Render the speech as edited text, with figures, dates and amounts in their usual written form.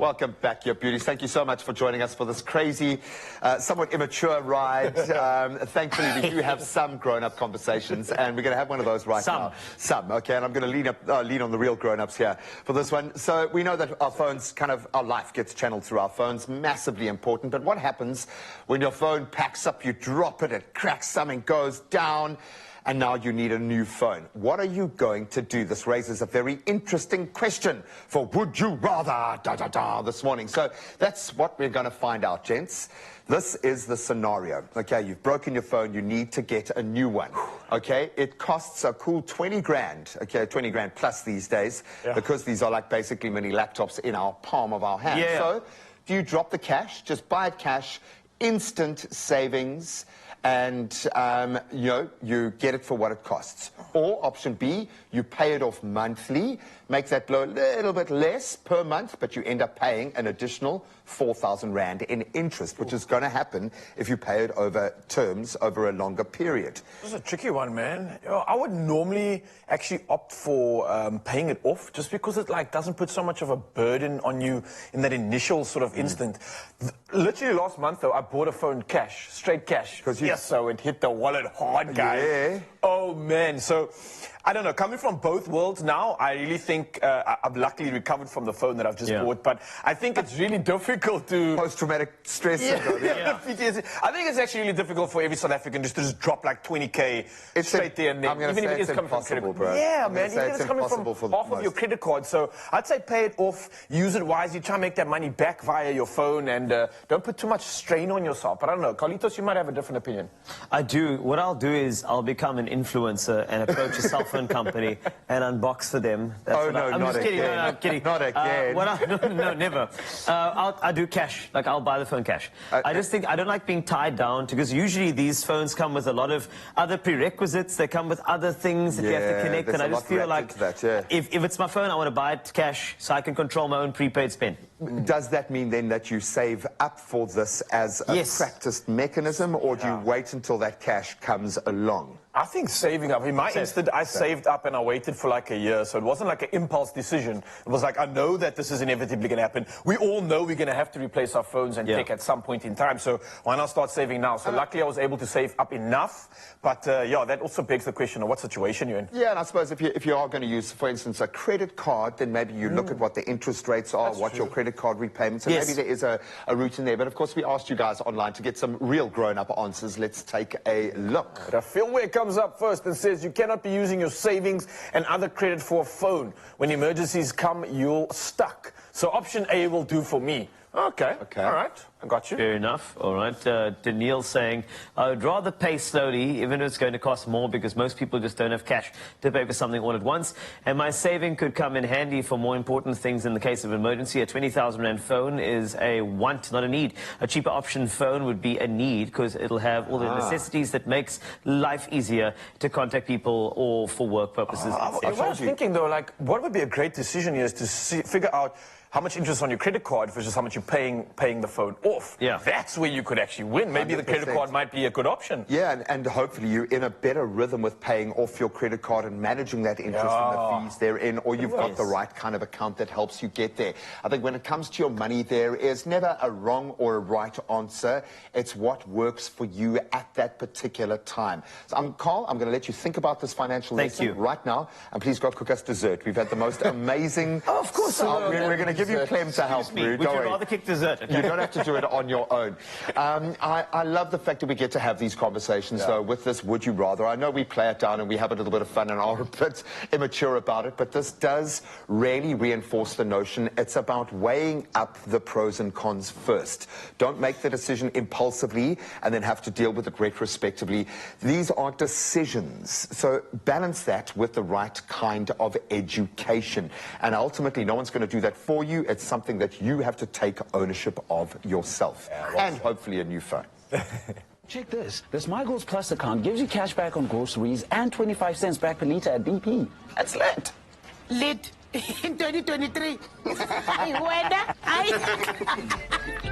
Welcome back, your beauties. Thank you so much for joining us for this crazy, somewhat immature ride. Thankfully, we do have some grown-up conversations, and we're going to have one of those right now. Some, okay, and I'm going to lean on the real grown-ups here for this one. So we know that our phones, our life gets channeled through our phones, massively important. But what happens when your phone packs up, you drop it, it cracks, something goes down, and now you need a new phone? What are you going to do? This raises a very interesting question for Would You Rather this morning. So that's what we're going to find out, gents. This is the scenario. Okay, you've broken your phone, you need to get a new one. Okay, it costs a cool 20 grand. Okay, 20 grand plus these days, because these are like basically mini laptops in our palm of our hand. Yeah. So do you drop the cash, just buy it cash, instant savings, and you get it for what it costs? Or option B, you pay it off monthly, make that blow a little bit less per month, but you end up paying an additional 4,000 rand in interest, which is going to happen if you pay it over terms over a longer period. This is a tricky one, man. I would normally actually opt for paying it off, just because it doesn't put so much of a burden on you in that initial sort of instant. Literally last month, though, I bought a phone cash, straight cash. So it hit the wallet hard, guys. Yeah. Oh, man. So, I don't know, coming from both worlds now, I really think I've luckily recovered from the phone that I've just bought, but I think it's really difficult to... Post-traumatic stress syndrome. PTSD. I think it's actually really difficult for every South African just to drop like 20K straight there and then. Even if it is coming from credit card. Yeah, man, even if it's coming from half of your credit card. So I'd say pay it off, use it wisely, try and make that money back via your phone, and don't put too much strain on yourself. But I don't know, Carlitos, you might have a different opinion. I do. What I'll do is I'll become an influencer and approach a cell phone company and unbox for them. That's I'm not just kidding. again. No, kidding. Not again. No, never. I do cash. I'll buy the phone cash. I just think I don't like being tied down to, because usually these phones come with a lot of other prerequisites. They come with other things that you have to connect, and I just feel like if it's my phone, I want to buy it cash so I can control my own prepaid spend. Does that mean then that you save up for this as a practiced mechanism, or do you wait until that cash comes along? I think saving up. In my instance, I saved up and I waited for like a year, so it wasn't like an impulse decision. It was like, I know that this is inevitably going to happen. We all know we're going to have to replace our phones and tech at some point in time, so why not start saving now? So luckily I was able to save up enough, but yeah, that also begs the question of what situation you're in. Yeah, and I suppose if you are going to use, for instance, a credit card, then maybe you look at what the interest rates are, your credit card repayments, and maybe there is a route in there. But of course, we asked you guys online to get some real grown-up answers. Let's take a look. The filmware comes up first and says you cannot be using your savings and other credit for a phone. When emergencies come, you're stuck. So option A will do for me. Okay. All right. I got you. Fair enough. All right. Daniil saying, I would rather pay slowly, even if it's going to cost more, because most people just don't have cash to pay for something all at once. And my saving could come in handy for more important things in the case of emergency. A 20,000 rand phone is a want, not a need. A cheaper option phone would be a need, because it'll have all the necessities that makes life easier to contact people or for work purposes. What I was thinking, though, what would be a great decision here is to figure out how much interest on your credit card versus how much you're paying the phone off. Yeah. That's where you could actually win. Maybe 100%. The credit card might be a good option. Yeah, and hopefully you're in a better rhythm with paying off your credit card and managing that interest and the fees therein, or you've got the right kind of account that helps you get there. I think when it comes to your money, there is never a wrong or a right answer. It's what works for you at that particular time. So Carl, I'm going to let you think about this financial lesson right now, and please go cook us dessert. We've had the most amazing... of course. We're going to give you Clem to help you. Would you rather kick dessert? You don't have to do it on your own. I love the fact that we get to have these conversations, though, with this Would You Rather. I know we play it down and we have a little bit of fun and are a bit immature about it, but this does really reinforce the notion it's about weighing up the pros and cons first. Don't make the decision impulsively and then have to deal with it retrospectively. These are decisions, so balance that with the right kind of education. And ultimately, no one's going to do that for you. It's something that you have to take ownership of yourself, and hopefully a new phone. Check this. The My Goals Plus account gives you cash back on groceries and 25 cents back per litre at BP. That's lit. Lit in 2023. Ay, buena. Ay.